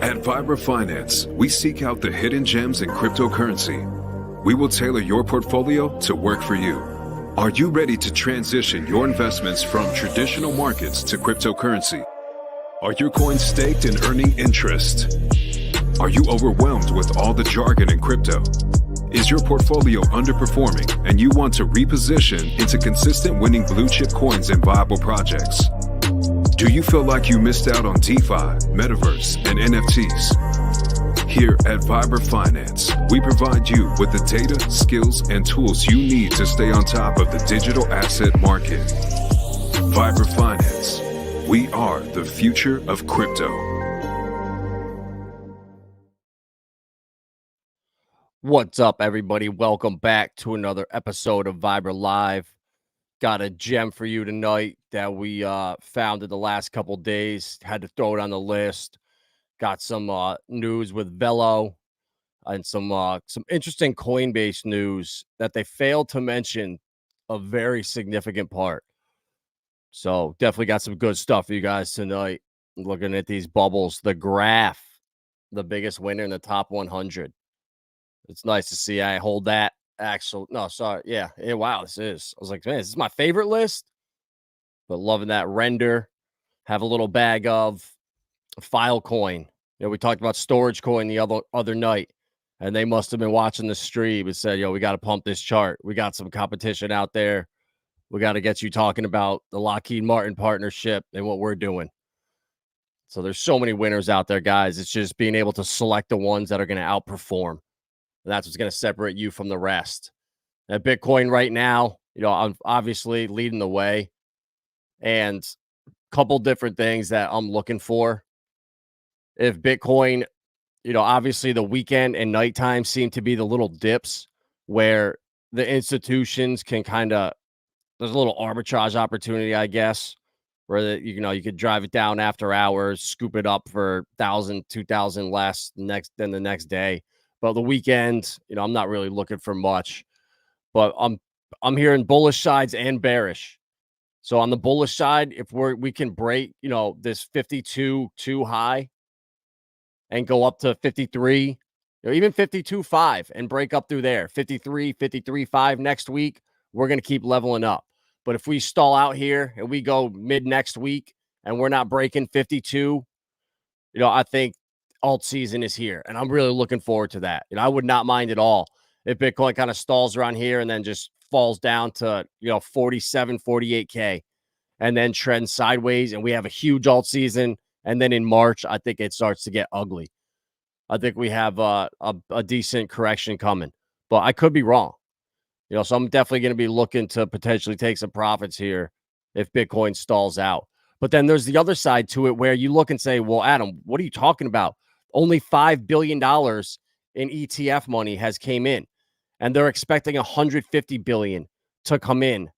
At Vibra Finance, we seek out the hidden gems in cryptocurrency. We will tailor your portfolio to work for you. Are you ready to transition your investments from traditional markets to cryptocurrency? Are your coins staked and earning interest? Are you overwhelmed with all the jargon in crypto? Is your portfolio underperforming and you want to reposition into consistent winning blue chip coins and viable projects? Do you feel like you missed out on DeFi, Metaverse, and NFTs? Here at Vibra Finance, we provide you with the data, skills, and tools you need to stay on top of the digital asset market. Vibra Finance. We are the future of crypto. What's up, everybody? Welcome back to another episode of Vibra Live. Got a gem for you tonight that we found in the last couple days. Had to throw it on the list. Got some news with Velo and some interesting Coinbase news that they failed to mention a very significant part. So definitely got some good stuff for you guys tonight. Looking at these bubbles, the graph, the biggest winner in the top 100. It's nice to see. I hold that. Yeah. Wow, this is. I was like, man, this is my favorite list. But loving that render. Have a little bag of Filecoin. We talked about Storage Coin the other night, and they must have been watching the stream and said, we got to pump this chart. We got some competition out there. We got to get you talking about the Lockheed Martin partnership and what we're doing. So there's so many winners out there, guys. It's just being able to select the ones that are going to outperform. And that's what's going to separate you from the rest. At Bitcoin right now, I'm obviously leading the way. And a couple different things that I'm looking for. If Bitcoin, obviously the weekend and nighttime seem to be the little dips where the institutions can there's a little arbitrage opportunity, I guess, where you could drive it down after hours, scoop it up for 1,000, 2,000 less than the next day. But the weekend, I'm not really looking for much. But I'm hearing bullish sides and bearish. So on the bullish side, if we can break, this 52.2 high and go up to 53, even 52.5 and break up through there, 53, 53.5 next week, we're going to keep leveling up. But if we stall out here and we go mid next week and we're not breaking 52, I think alt season is here, and I'm really looking forward to that. I would not mind at all if Bitcoin kind of stalls around here and then just falls down to 47, 48K and then trends sideways, and we have a huge alt season. And then in March, I think it starts to get ugly. I think we have a decent correction coming, but I could be wrong. So I'm definitely going to be looking to potentially take some profits here if Bitcoin stalls out. But then there's the other side to it where you look and say, well, Adam, what are you talking about? Only $5 billion in ETF money has came in, and they're expecting $150 billion to come in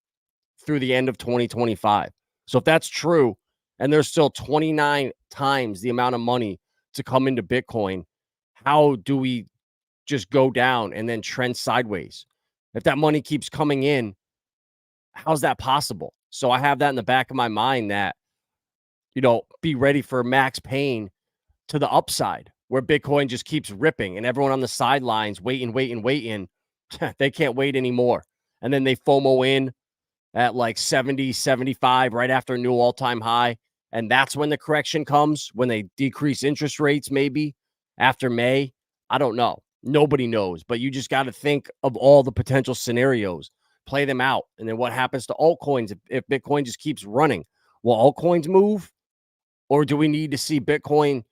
through the end of 2025. So if that's true, and there's still 29 times the amount of money to come into Bitcoin, how do we just go down and then trend sideways? If that money keeps coming in, how's that possible? So I have that in the back of my mind that, be ready for max pain to the upside, where Bitcoin just keeps ripping and everyone on the sidelines waiting. They can't wait anymore. And then they FOMO in at like 70, 75 right after a new all-time high. And that's when the correction comes, when they decrease interest rates, maybe after May. I don't know. Nobody knows. But you just got to think of all the potential scenarios, play them out. And then what happens to altcoins if Bitcoin just keeps running? Will altcoins move? Or do we need to see Bitcoin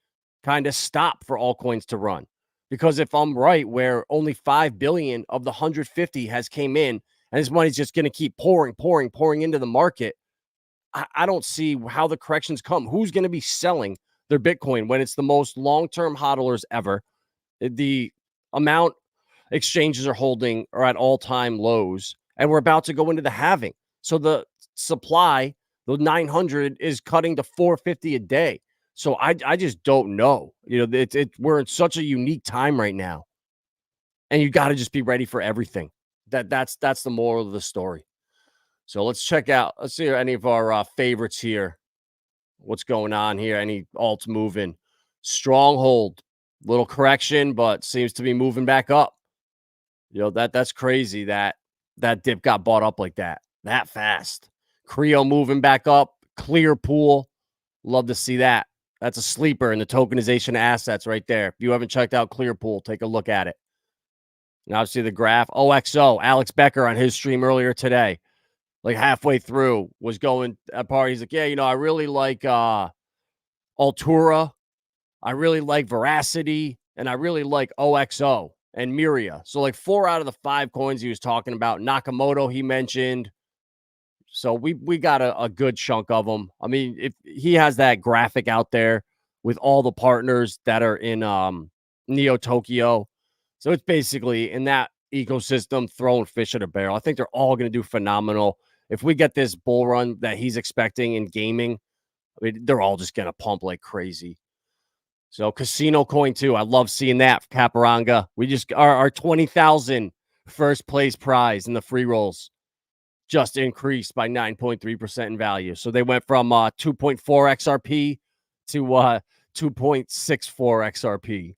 kind of stop for altcoins to run? Because if I'm right, where only 5 billion of the 150 has came in, and this money's just going to keep pouring into the market, I don't see how the corrections come. Who's going to be selling their Bitcoin when it's the most long-term hodlers ever? The amount exchanges are holding are at all-time lows, and we're about to go into the halving. So the supply, the 900, is cutting to 450 a day. So I just don't know. We're in such a unique time right now, and you got to just be ready for everything. That's the moral of the story. So let's see any of our favorites here. What's going on here? Any alts moving? Stronghold, little correction, but seems to be moving back up. That's crazy that dip got bought up like that fast. Creo moving back up. Clearpool, love to see that. That's a sleeper in the tokenization assets right there. If you haven't checked out Clearpool, take a look at it. Now see the graph. OXO, Alex Becker on his stream earlier today, like halfway through, was going apart. He's like, yeah, I really like Altura. I really like Veracity, and I really like OXO and Miria. So like 4 out of the 5 coins he was talking about. Nakamoto he mentioned. So we got a good chunk of them. I mean, if he has that graphic out there with all the partners that are in Neo Tokyo. So it's basically in that ecosystem throwing fish at a barrel. I think they're all going to do phenomenal. If we get this bull run that he's expecting in gaming, I mean, they're all just going to pump like crazy. So Casino Coin too. I love seeing that, Caparanga. We just our 20,000 first place prize in the free rolls just increased by 9.3% in value. So they went from 2.4 XRP to 2.64 XRP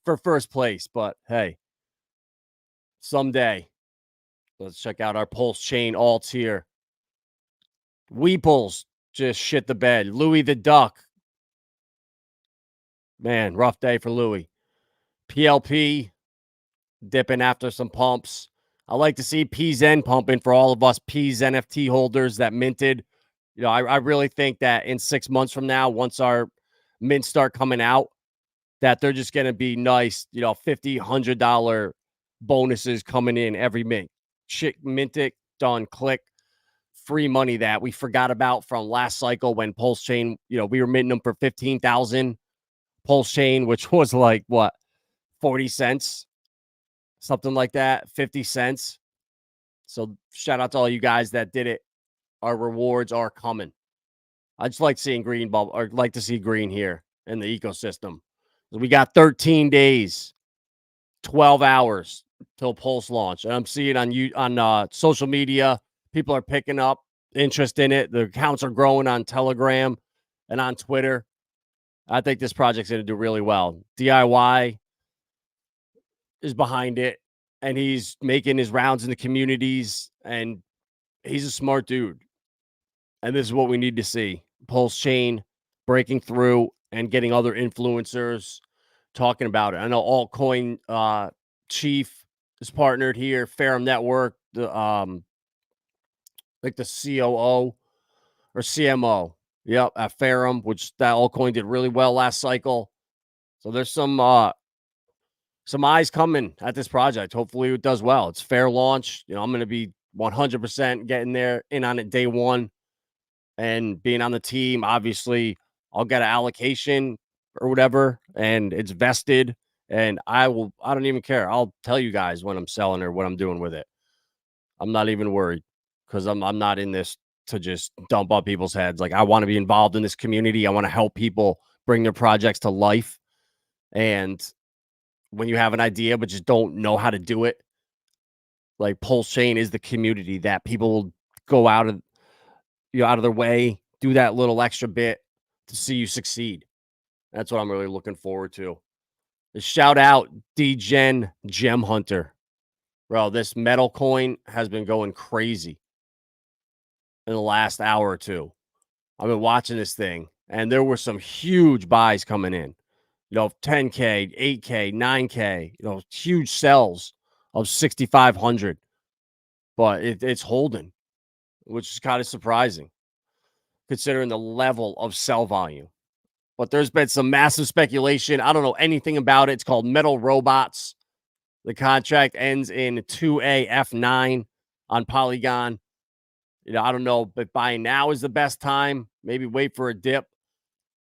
for first place. But hey, someday, let's check out our Pulsechain alts here. Weeples just shit the bed. Louis the Duck. Man, rough day for Louis. PLP dipping after some pumps. I like to see PZen pumping for all of us PZ NFT holders that minted. I really think that in 6 months from now, once our mints start coming out, that they're just going to be nice, $50, $100 bonuses coming in every mint. Shit, mint it, done, click. Free money that we forgot about from last cycle when Pulsechain, we were minting them for 15,000. Pulsechain, which was like, what, 40 cents? Something like that, 50 cents. So shout out to all you guys that did it. Our rewards are coming. I just like seeing green bubble, or like to see green here in the ecosystem. We got 13 days, 12 hours till PulseLaunch. And I'm seeing on social media, people are picking up interest in it. The accounts are growing on Telegram and on Twitter. I think this project's going to do really well. DIY is behind it, and he's making his rounds in the communities, and he's a smart dude. And this is what we need to see. Pulsechain breaking through and getting other influencers talking about it. I know Altcoin Chief is partnered here, Ferrum Network, the like the COO or CMO. Yep, at Ferrum, which that altcoin did really well last cycle. So there's some eyes coming at this project. Hopefully it does well. It's fair launch. I'm going to be 100% getting there in on it day one and being on the team. Obviously, I'll get an allocation or whatever, and it's vested. And I don't even care. I'll tell you guys when I'm selling or what I'm doing with it. I'm not even worried because I'm not in this to just dump on people's heads. Like, I want to be involved in this community. I want to help people bring their projects to life. And when you have an idea but just don't know how to do it, like Pulsechain is the community that people will go out of their way, do that little extra bit to see you succeed. That's what I'm really looking forward to. Shout out DGen Gem Hunter. Bro, this metal coin has been going crazy in the last hour or two. I've been watching this thing, and there were some huge buys coming in. 10K, 8K, 9K, huge sells of 6,500. But it's holding, which is kind of surprising considering the level of sell volume. But there's been some massive speculation. I don't know anything about it. It's called Metal Robots. The contract ends in 2AF9 on Polygon. I don't know, but buying now is the best time. Maybe wait for a dip.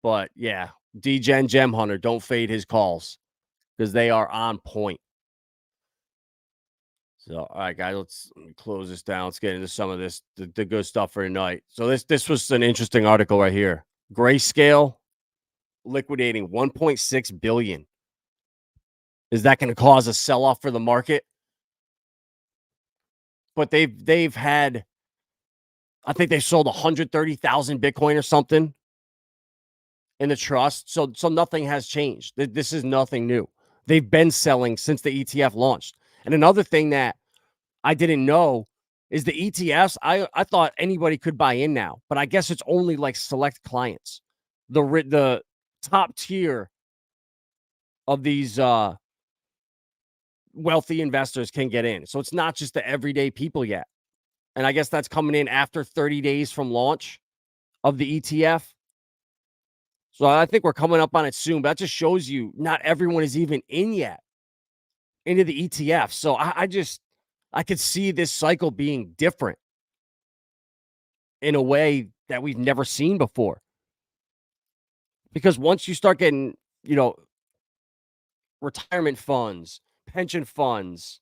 But yeah, DGen Gem Hunter, don't fade his calls because they are on point. So, all right, guys, let me close this down. Let's get into some of this, the good stuff for tonight. So this was an interesting article right here. Grayscale liquidating 1.6 billion. Is that going to cause a sell-off for the market? But they've had, I think they sold 130,000 Bitcoin or something. in the trust. So nothing has changed. This is nothing new. They've been selling since the ETF launched. And another thing that I didn't know is the ETFs. I thought anybody could buy in now, but I guess it's only like select clients. The top tier of these wealthy investors can get in. So it's not just the everyday people yet. And I guess that's coming in after 30 days from launch of the ETF. So I think we're coming up on it soon. But that just shows you not everyone is even in yet into the ETF. So I could see this cycle being different in a way that we've never seen before. Because once you start getting, retirement funds, pension funds,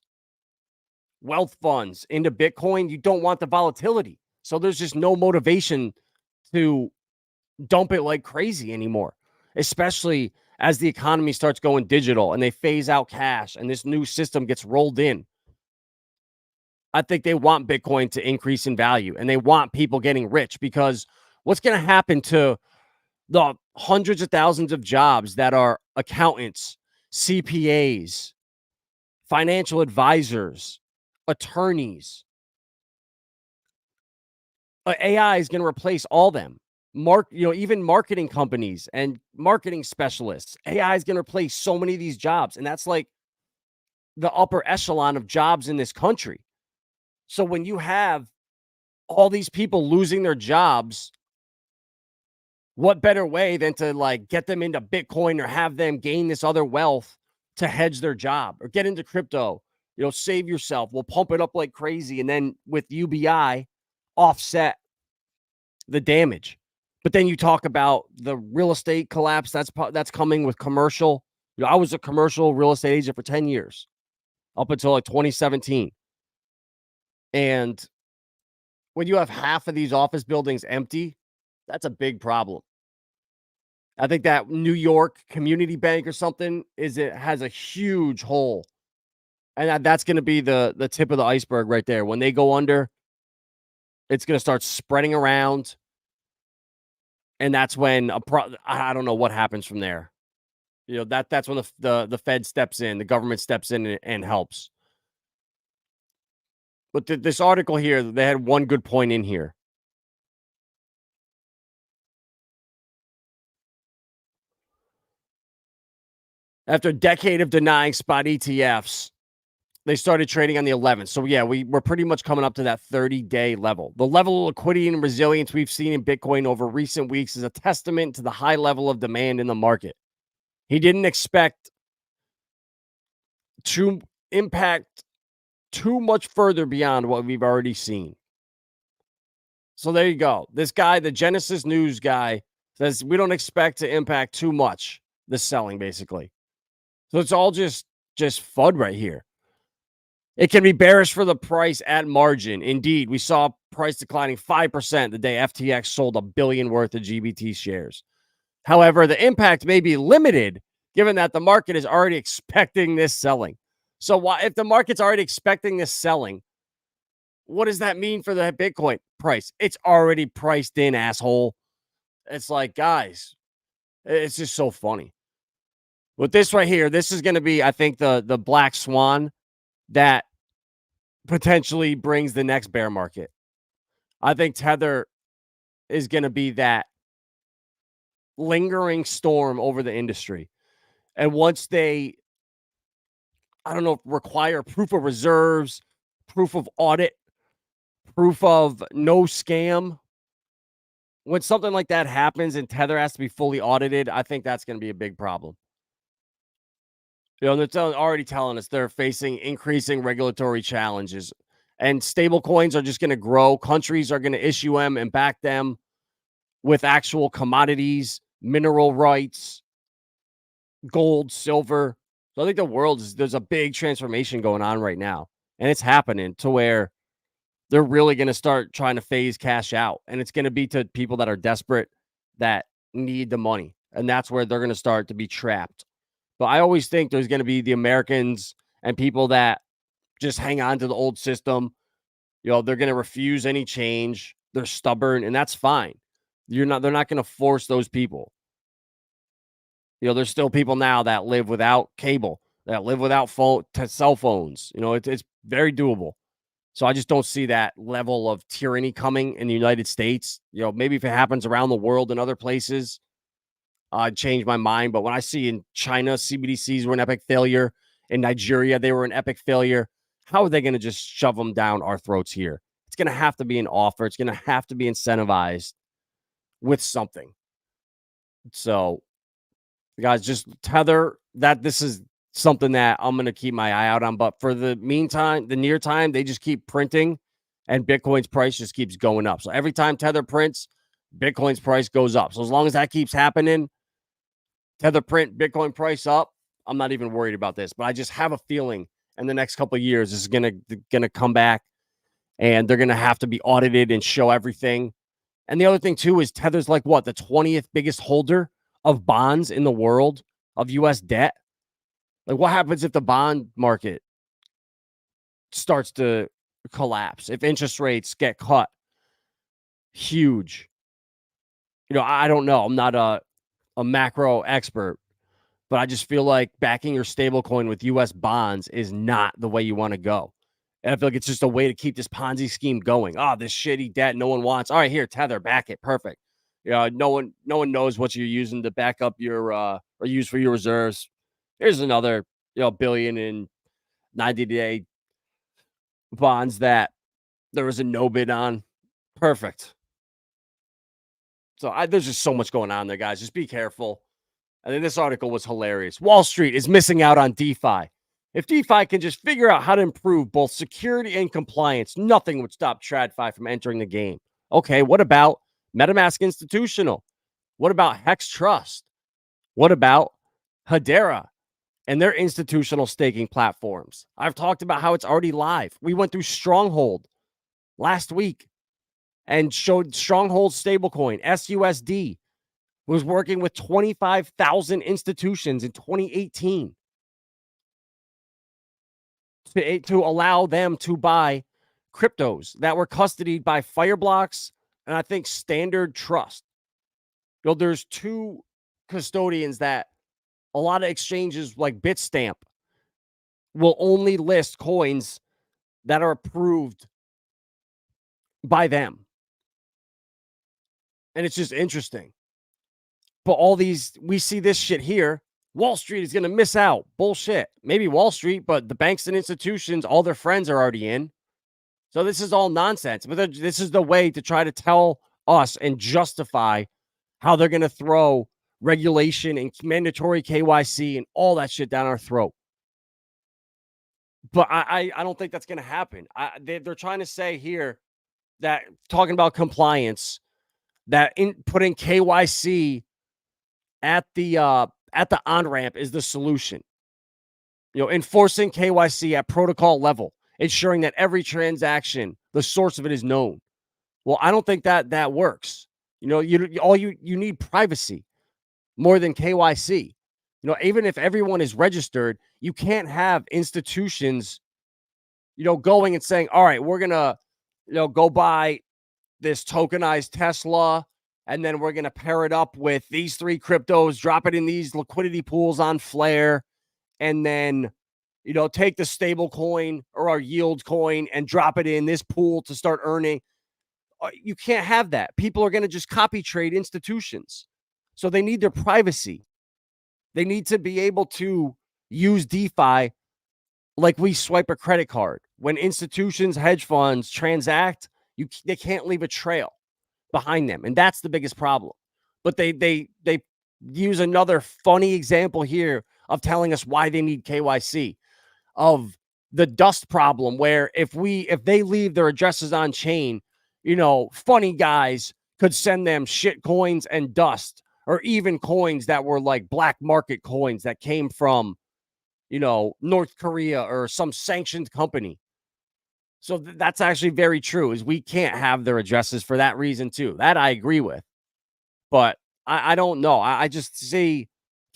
wealth funds into Bitcoin, you don't want the volatility. So there's just no motivation to dump it like crazy anymore, especially as the economy starts going digital and they phase out cash and this new system gets rolled in. I think they want Bitcoin to increase in value and they want people getting rich, because what's going to happen to the hundreds of thousands of jobs that are accountants, CPAs, financial advisors, attorneys? AI is going to replace all them. Even marketing companies and marketing specialists. AI is going to replace so many of these jobs, and that's like the upper echelon of jobs in this country. So when you have all these people losing their jobs, what better way than to like get them into Bitcoin or have them gain this other wealth to hedge their job or get into crypto? Save yourself. We'll pump it up like crazy, and then with UBI, offset the damage. But then you talk about the real estate collapse that's coming with commercial. I was a commercial real estate agent for 10 years up until like 2017. And when you have half of these office buildings empty, that's a big problem. I think that New York Community Bank or something has a huge hole. And that's going to be the tip of the iceberg right there. When they go under, it's going to start spreading around. And that's when I don't know what happens from there. That's when the Fed steps in, the government steps in and helps. But this article here, they had one good point in here. After a decade of denying spot ETFs, they started trading on the 11th. So yeah, we're pretty much coming up to that 30-day level. The level of liquidity and resilience we've seen in Bitcoin over recent weeks is a testament to the high level of demand in the market. He didn't expect to impact too much further beyond what we've already seen. So there you go. This guy, the Genesis News guy, says we don't expect to impact too much the selling, basically. So it's all just FUD right here. It can be bearish for the price at margin. Indeed, we saw price declining 5% the day FTX sold $1 billion worth of GBT shares. However, the impact may be limited given that the market is already expecting this selling. So if the market's already expecting this selling, what does that mean for the Bitcoin price? It's already priced in, asshole. It's like, guys, it's just so funny. With this right here, this is going to be, I think, the black swan that potentially brings the next bear market. I think Tether is going to be that lingering storm over the industry. And once they, require proof of reserves, proof of audit, proof of no scam, when something like that happens and Tether has to be fully audited, I think that's going to be a big problem. They're already telling us they're facing increasing regulatory challenges, and stable coins are just going to grow. Countries are going to issue them and back them with actual commodities, mineral rights, gold, silver. So I think the world there's a big transformation going on right now, and it's happening to where they're really going to start trying to phase cash out, and it's going to be to people that are desperate, that need the money, and that's where they're going to start to be trapped. But I always think there's going to be the Americans and people that just hang on to the old system. They're going to refuse any change. They're stubborn, and that's fine. They're not going to force those people. There's still people now that live without cable, that live without cell phones. It's very doable. So I just don't see that level of tyranny coming in the United States. Maybe if it happens around the world in other places, I'd change my mind. But when I see in China, CBDCs were an epic failure. In Nigeria, they were an epic failure. How are they going to just shove them down our throats here? It's going to have to be an offer. It's going to have to be incentivized with something. So, guys, just Tether, this is something that I'm going to keep my eye out on. But for the meantime, the near time, they just keep printing and Bitcoin's price just keeps going up. So every time Tether prints, Bitcoin's price goes up. So as long as that keeps happening, Tether print, Bitcoin price up, I'm not even worried about this. But I just have a feeling in the next couple of years, this is gonna come back and they're going to have to be audited and show everything. And the other thing, too, is Tether's like what? The 20th biggest holder of bonds in the world, of U.S. debt. Like, what happens if the bond market starts to collapse? If interest rates get cut? Huge. I don't know. I'm not a macro expert, but I just feel like backing your stablecoin with U.S. bonds is not the way you want to go. And I feel like it's just a way to keep this Ponzi scheme going. Oh, this shitty debt no one wants. All right, here, Tether, back it. Perfect. No one knows what you're using to back up your or use for your reserves. Here's another, billion in 90-day bonds that there was a no bid on. Perfect. So there's just so much going on there, guys. Just be careful. And then this article was hilarious. Wall Street is missing out on DeFi. If DeFi can just figure out how to improve both security and compliance, nothing would stop TradFi from entering the game. Okay, what about MetaMask Institutional? What about Hex Trust? What about Hedera and their institutional staking platforms? I've talked about how it's already live. We went through Stronghold last week and showed Stronghold stablecoin, SUSD, was working with 25,000 institutions in 2018 to allow them to buy cryptos that were custodied by Fireblocks and I think Standard Trust. There's two custodians that a lot of exchanges like Bitstamp will only list coins that are approved by them. And it's just interesting. But all these, we see this shit here. Wall Street is going to miss out. Bullshit. Maybe Wall Street, but the banks and institutions, all their friends are already in. So this is all nonsense. But this is the way to try to tell us and justify how they're going to throw regulation and mandatory KYC and all that shit down our throat. But I don't think that's going to happen. They're trying to say here that, talking about compliance, that putting KYC at the on-ramp is the solution. Enforcing KYC at protocol level, ensuring that every transaction, the source of it, is known. Well, I don't think that works. You need privacy more than KYC. Even if everyone is registered, you can't have institutions, going and saying, all right, we're going to, go buy this tokenized Tesla, and then we're going to pair it up with these three cryptos, drop it in these liquidity pools on Flare, and then, take the stable coin or our yield coin and drop it in this pool to start earning. You can't have that. People are going to just copy trade institutions. So they need their privacy. They need to be able to use DeFi like we swipe a credit card. When institutions, hedge funds transact, they can't leave a trail behind them. And that's the biggest problem. But they use another funny example here of telling us why they need KYC, of the dust problem, where if they leave their addresses on chain, funny guys could send them shit coins and dust, or even coins that were like black market coins that came from, North Korea or some sanctioned company. So that's actually very true, is we can't have their addresses for that reason too. That I agree with. But I don't know. I just see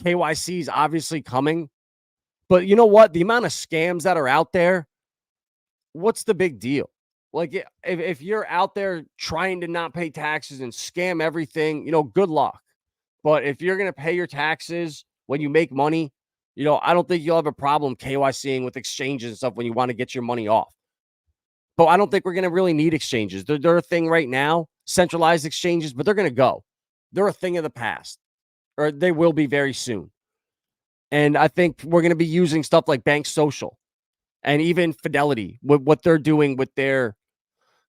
KYC is obviously coming. But you know what? The amount of scams that are out there, what's the big deal? Like, if you're out there trying to not pay taxes and scam everything, good luck. But if you're going to pay your taxes when you make money, I don't think you'll have a problem KYCing with exchanges and stuff when you want to get your money off. But I don't think we're going to really need exchanges. They're a thing right now, centralized exchanges, but they're going to go. They're a thing of the past, or they will be very soon. And I think we're going to be using stuff like Bank Social and even Fidelity, with what they're doing with their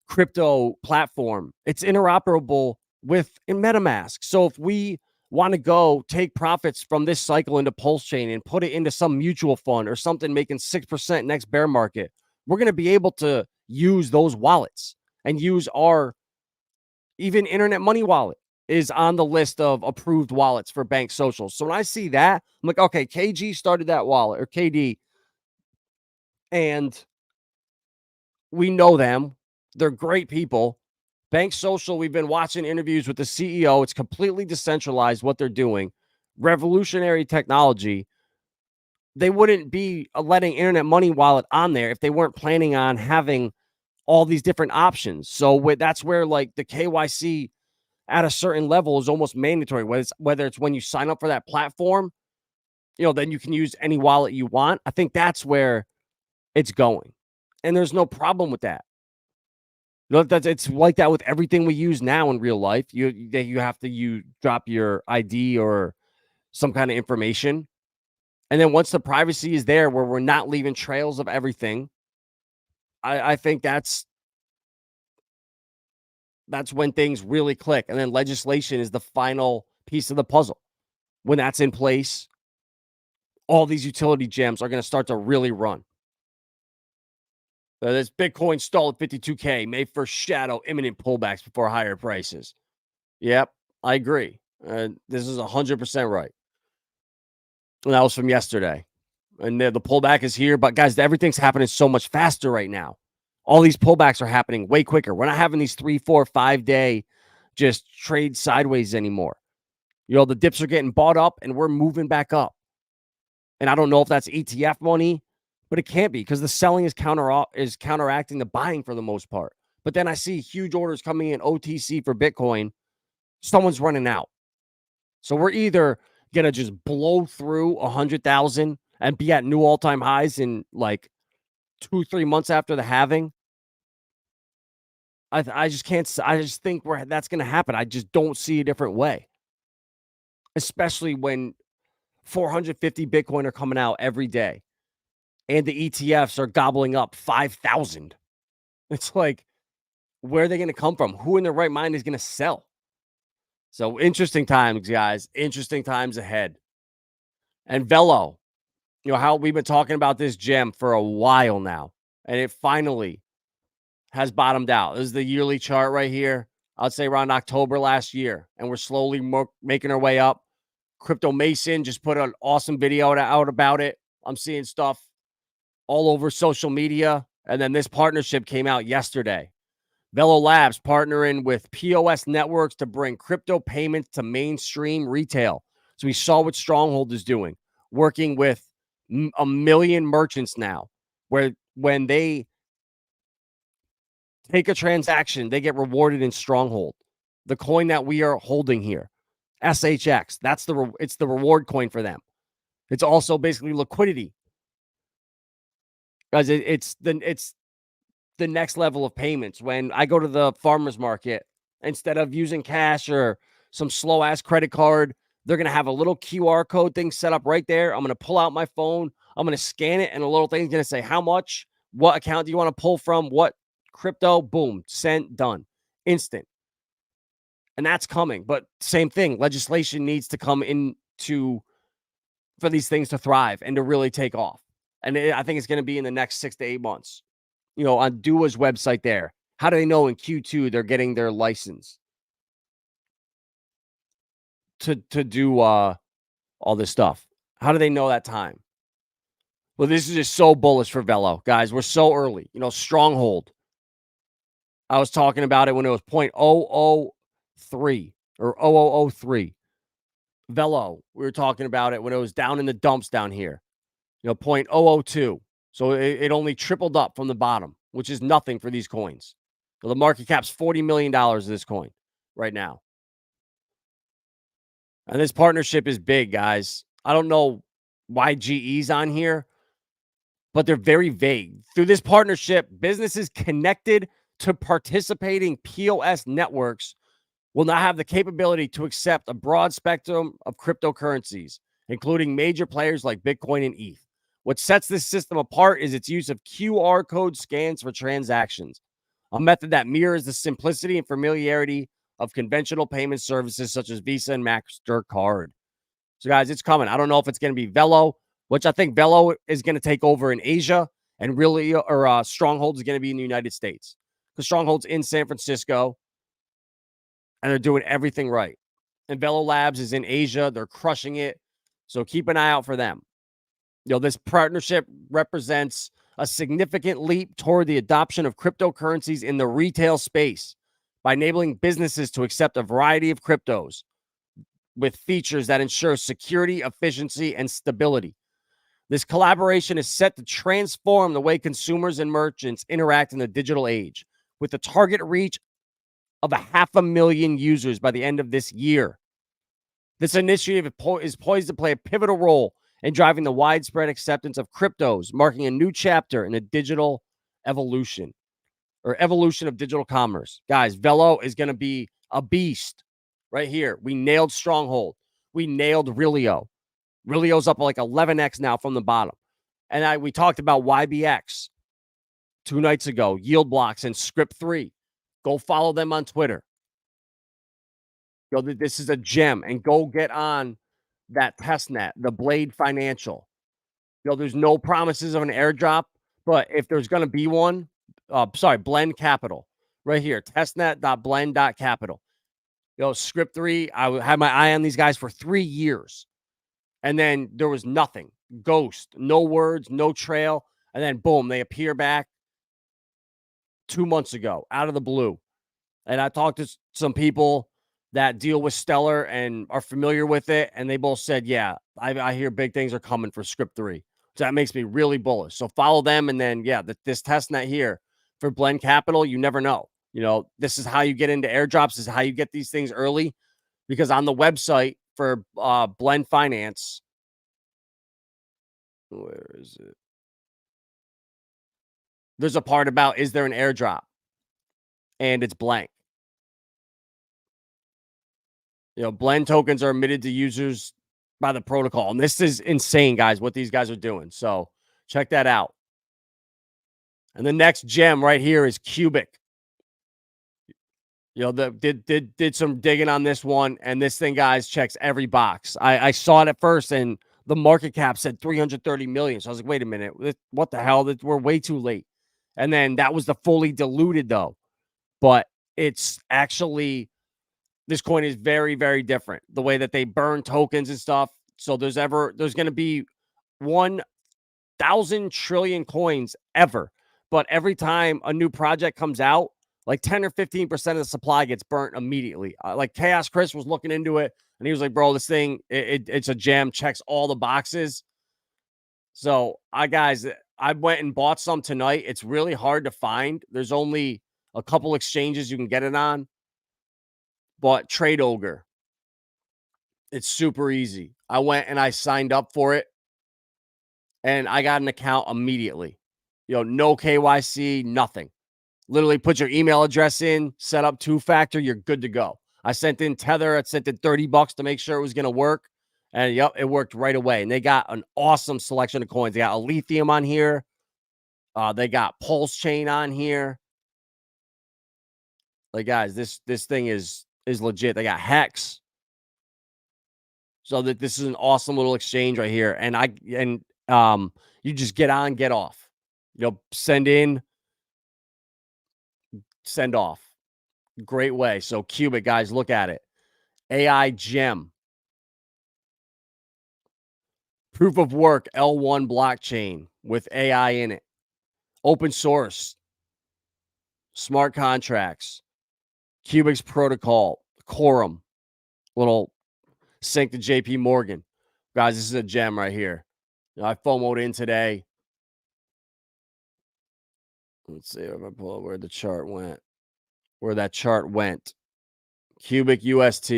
crypto platform. It's interoperable with MetaMask. So if we want to go take profits from this cycle into Pulsechain and put it into some mutual fund or something making 6% next bear market, we're going to be able to use those wallets and use our even internet money wallet is on the list of approved wallets for Bank Social. So when I see that, I'm like, okay, KG started that wallet, or KD, and we know them. They're great people. Bank Social, we've been watching interviews with the CEO. It's completely decentralized what they're doing. Revolutionary technology. They wouldn't be letting internet money wallet on there if they weren't planning on having all these different options. So that's where like the KYC at a certain level is almost mandatory. Whether it's when you sign up for that platform, then you can use any wallet you want. I think that's where it's going. And there's no problem with that. It's like that with everything we use now in real life. You have to drop your ID or some kind of information. And then once the privacy is there where we're not leaving trails of everything, I think that's when things really click. And then legislation is the final piece of the puzzle. When that's in place, all these utility gems are going to start to really run. This Bitcoin stalled at 52K, May 1st shadow, imminent pullbacks before higher prices. Yep, I agree. This is 100% right. And that was from yesterday. And the pullback is here. But guys, everything's happening so much faster right now. All these pullbacks are happening way quicker. We're not having these 3, 4, 5 day just trade sideways anymore. The dips are getting bought up and we're moving back up. And I don't know if that's ETF money, but it can't be because the selling is counteracting the buying for the most part. But then I see huge orders coming in OTC for Bitcoin. Someone's running out. So we're either going to just blow through 100,000 and be at new all-time highs in like 2-3 months after the halving. I just can't. I just think that's going to happen. I just don't see a different way. Especially when 450 Bitcoin are coming out every day. And the ETFs are gobbling up 5,000. It's like, where are they going to come from? Who in their right mind is going to sell? So interesting times, guys. Interesting times ahead. And Velo, how we've been talking about this gem for a while now. And it finally has bottomed out. This is the yearly chart right here. I'd say around October last year. And we're slowly making our way up. Crypto Mason just put an awesome video out about it. I'm seeing stuff all over social media. And then this partnership came out yesterday. Velo Labs partnering with POS networks to bring crypto payments to mainstream retail. So we saw what Stronghold is doing, working with 1 million merchants now, where when they take a transaction, they get rewarded in Stronghold. The coin that we are holding here, SHX, it's the reward coin for them. It's also basically liquidity. Because it's the next level of payments. When I go to the farmer's market, instead of using cash or some slow ass credit card, they're going to have a little QR code thing set up right there. I'm going to pull out my phone. I'm going to scan it, and a little thing's going to say how much, what account do you want to pull from, what crypto, boom, sent, done, instant. And that's coming. But same thing, legislation needs to come for these things to thrive and to really take off. And I think it's going to be in the next 6 to 8 months. On Dua's website there. How do they know in Q2 they're getting their license to do all this stuff? How do they know that time? Well, this is just so bullish for Velo. Guys, we're so early. Stronghold. I was talking about it when it was 0.003 or 0003. Velo, we were talking about it when it was down in the dumps down here. 0.002. So it only tripled up from the bottom, which is nothing for these coins. So the market cap's $40 million of this coin right now. And this partnership is big, guys. I don't know why GE's on here, but they're very vague. Through this partnership, businesses connected to participating POS networks will now have the capability to accept a broad spectrum of cryptocurrencies, including major players like Bitcoin and ETH. What sets this system apart is its use of QR code scans for transactions, a method that mirrors the simplicity and familiarity of conventional payment services such as Visa and MasterCard. So, guys, it's coming. I don't know if it's going to be Velo, which I think Velo is going to take over in Asia, and really, or Stronghold is going to be in the United States, because Stronghold's in San Francisco, and they're doing everything right. And Velo Labs is in Asia. They're crushing it. So keep an eye out for them. This partnership represents a significant leap toward the adoption of cryptocurrencies in the retail space by enabling businesses to accept a variety of cryptos with features that ensure security, efficiency, and stability. This collaboration is set to transform the way consumers and merchants interact in the digital age, with a target reach of 500,000 users by the end of this year. This initiative is poised to play a pivotal role in driving the widespread acceptance of cryptos, marking a new chapter in the digital evolution of digital commerce. Guys, Velo is going to be a beast right here. We nailed Stronghold. We nailed Relio. Relio's up like 11x now from the bottom. And we talked about YBX 2 nights ago, Yield Blocks and Script 3. Go follow them on Twitter. This is a gem, and go get on that testnet, the Blade Financial. There's no promises of an airdrop, but if there's going to be one, Blend Capital right here, testnet.blend.capital. Script 3, I had my eye on these guys for 3 years, and then there was nothing. Ghost, no words, no trail, and then boom, they appear back 2 months ago out of the blue. And I talked to some people that deal with Stellar and are familiar with it, and they both said, yeah, I hear big things are coming for Script 3. So that makes me really bullish. So follow them, and then, this testnet here for Blend Capital, you never know. This is how you get into airdrops. This is how you get these things early, because on the website for Blend Finance, where is it? There's a part about, is there an airdrop? And it's blank. Blend tokens are emitted to users by the protocol. And this is insane, guys, what these guys are doing. So check that out. And the next gem right here is Cubic. Did some digging on this one. And this thing, guys, checks every box. I saw it at first, and the market cap said 330 million. So I was like, wait a minute. What the hell? We're way too late. And then that was the fully diluted, though. But it's actually... this coin is very, very different. The way that they burn tokens and stuff. So there's going to be 1,000 trillion coins ever. But every time a new project comes out, like 10 or 15% of the supply gets burnt immediately. Like Chaos Chris was looking into it, and he was like, bro, this thing, it's a gem, checks all the boxes. So guys, I went and bought some tonight. It's really hard to find. There's only a couple exchanges you can get it on. Bought Trade Ogre. It's super easy. I went and I signed up for it, and I got an account immediately. No KYC, nothing. Literally put your email address in, set up 2-factor, you're good to go. I sent in Tether. I sent in $30 to make sure it was going to work. And it worked right away. And they got an awesome selection of coins. They got a lithium on here. They got Pulsechain on here. Like, guys, this thing is legit. They got HEX. So that this is an awesome little exchange right here. And you just get on, get off. Send in, send off. Great way. So Cubic, guys, look at it. AI gem. Proof of work L1 blockchain with AI in it. Open source. Smart contracts. Cubic's protocol. Quorum. Little sync to JP Morgan. Guys, this is a gem right here. I FOMO'd in today. Let's see if I pull up where the chart went. Where that chart went. Cubic UST.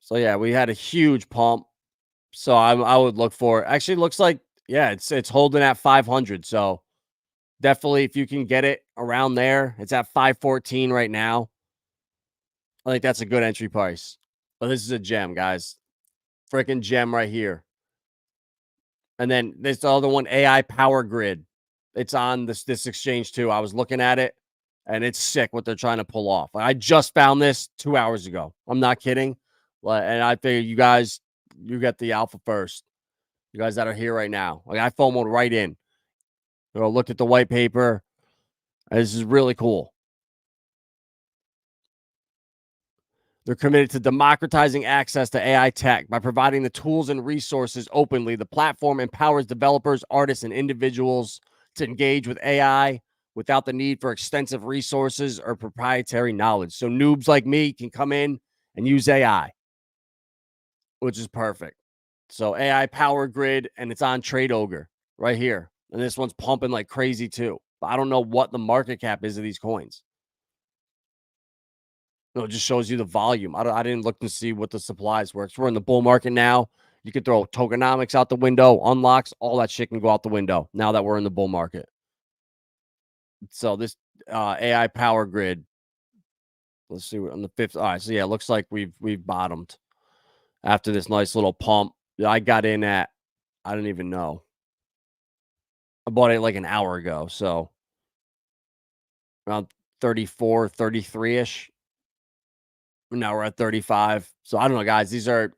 So yeah, we had a huge pump. So I would look for. Actually, looks like yeah, it's holding at 500. So definitely, if you can get it around there, it's at 514 right now. I think that's a good entry price. But this is a gem, guys. Freaking gem right here. And then this other one, AI Power Grid. It's on this exchange too. I was looking at it, and it's sick what they're trying to pull off. I just found this 2 hours ago. I'm not kidding. And I figure you get the alpha first. You guys that are here right now. Like I FOMO'd right in. Looked at the white paper. This is really cool. They're committed to democratizing access to AI tech by providing the tools and resources openly. The platform empowers developers, artists, and individuals to engage with AI without the need for extensive resources or proprietary knowledge. So noobs like me can come in and use AI, which is perfect. So AI Power Grid, and it's on Trade Ogre right here. And this one's pumping like crazy too. But I don't know what the market cap is of these coins. It just shows you the volume. I didn't look to see what the supplies were. We're in the bull market now. You could throw tokenomics out the window, unlocks, all that shit can go out the window now that we're in the bull market. So this AI Power Grid. Let's see on the 5th. All right, so yeah, it looks like we've bottomed after this nice little pump. I got in at I don't even know. I bought it like an hour ago, so around 34, 33-ish. Now we're at 35. So I don't know, guys. These are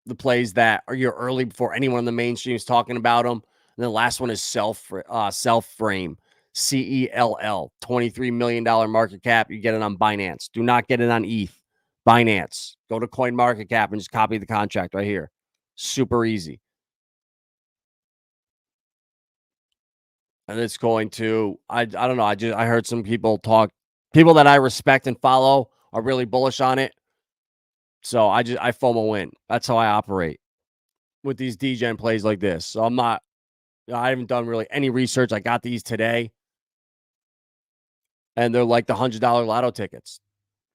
the plays that are you early before anyone in the mainstream is talking about them. And the last one is self frame, CELL, $23 million market cap. You get it on Binance. Do not get it on ETH. Binance. Go to Coin Market Cap and just copy the contract right here. Super easy. And it's going to, I don't know. I heard some people that I respect and follow are really bullish on it. So I FOMO in. That's how I operate with these DGen plays like this. So I haven't done really any research. I got these today, and they're like the $100 lotto tickets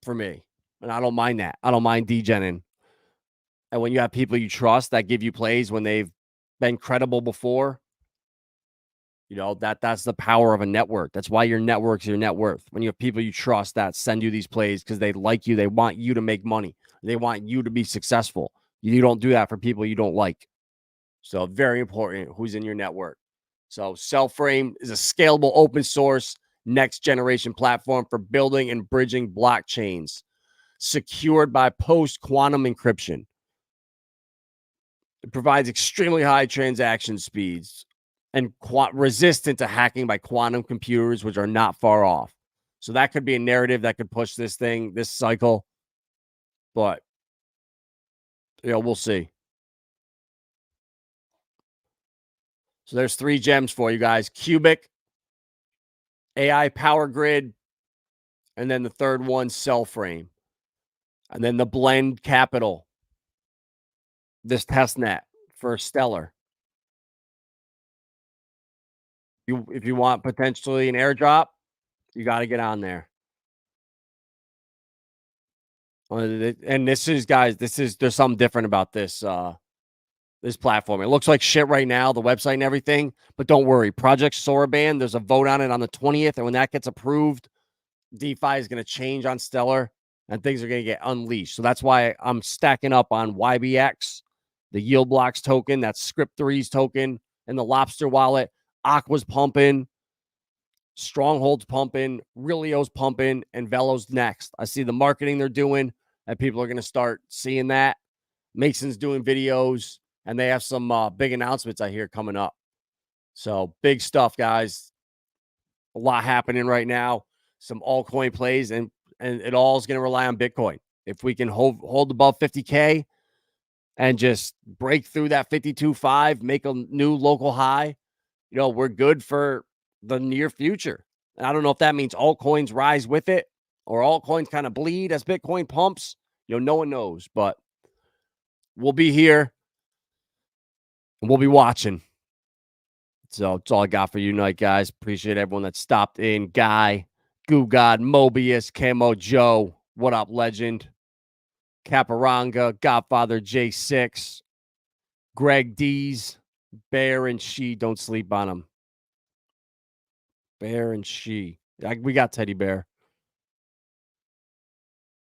for me. And I don't mind that. I don't mind DGenning. And when you have people you trust that give you plays when they've been credible before, that's the power of a network. That's why your network's your net worth. When you have people you trust that send you these plays because they like you, they want you to make money, they want you to be successful. You don't do that for people you don't like. So very important who's in your network. So Cellframe is a scalable open source next generation platform for building and bridging blockchains secured by post quantum encryption. It provides extremely high transaction speeds and resistant to hacking by quantum computers, which are not far off. So that could be a narrative that could push this cycle. But, we'll see. So there's 3 gems for you guys. Cubic, AI Power Grid, and then the third one, Cellframe. And then the Blend Capital, this test net for Stellar. If you want potentially an airdrop, you got to get on there. And this is, guys, there's something different about this this platform. It looks like shit right now, the website and everything, but don't worry. Project Soraban, there's a vote on it on the 20th, and when that gets approved, DeFi is going to change on Stellar, and things are going to get unleashed. So that's why I'm stacking up on YBX, the Yield Blocks token, that's Script3's token, and the Lobster wallet. Aqua's pumping, Stronghold's pumping, Realio's pumping, and Velo's next. I see the marketing they're doing, and people are going to start seeing that. Mason's doing videos, and they have some big announcements I hear coming up. So big stuff, guys. A lot happening right now. Some altcoin plays, and it all is going to rely on Bitcoin. If we can hold above 50K and just break through that 52.5, make a new local high, we're good for the near future. And I don't know if that means altcoins rise with it or altcoins kind of bleed as Bitcoin pumps. No one knows, but we'll be here and we'll be watching. So that's all I got for you tonight, guys. Appreciate everyone that stopped in. Guy, Goo God, Mobius, Camo Joe. What up, legend? Caparanga, Godfather J6, Greg D's, Bear and She. Don't sleep on them. Bear and She. We got Teddy Bear.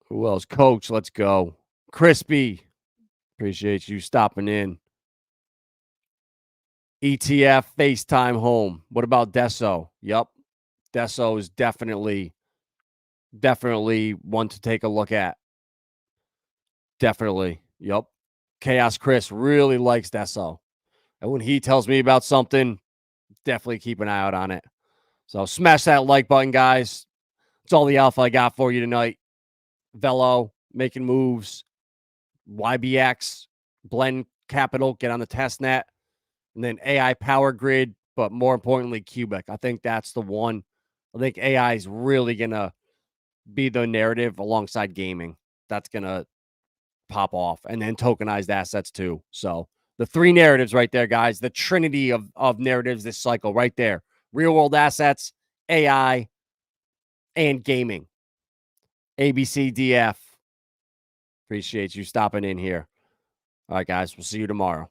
Who else? Coach, let's go. Crispy. Appreciate you stopping in. ETF, FaceTime Home. What about Deso? Yep. Deso is definitely one to take a look at. Definitely. Yep. Chaos Chris really likes Deso. And when he tells me about something, definitely keep an eye out on it. So smash that like button, guys. It's all the alpha I got for you tonight. Velo, making moves. YBX, Blend Capital, get on the test net. And then AI Power Grid, but more importantly, Cubic. I think that's the one. I think AI is really going to be the narrative alongside gaming. That's going to pop off. And then tokenized assets too. So the three narratives right there, guys. The trinity of narratives this cycle right there. Real world assets, AI, and gaming. ABCDF. Appreciate you stopping in here. All right, guys. We'll see you tomorrow.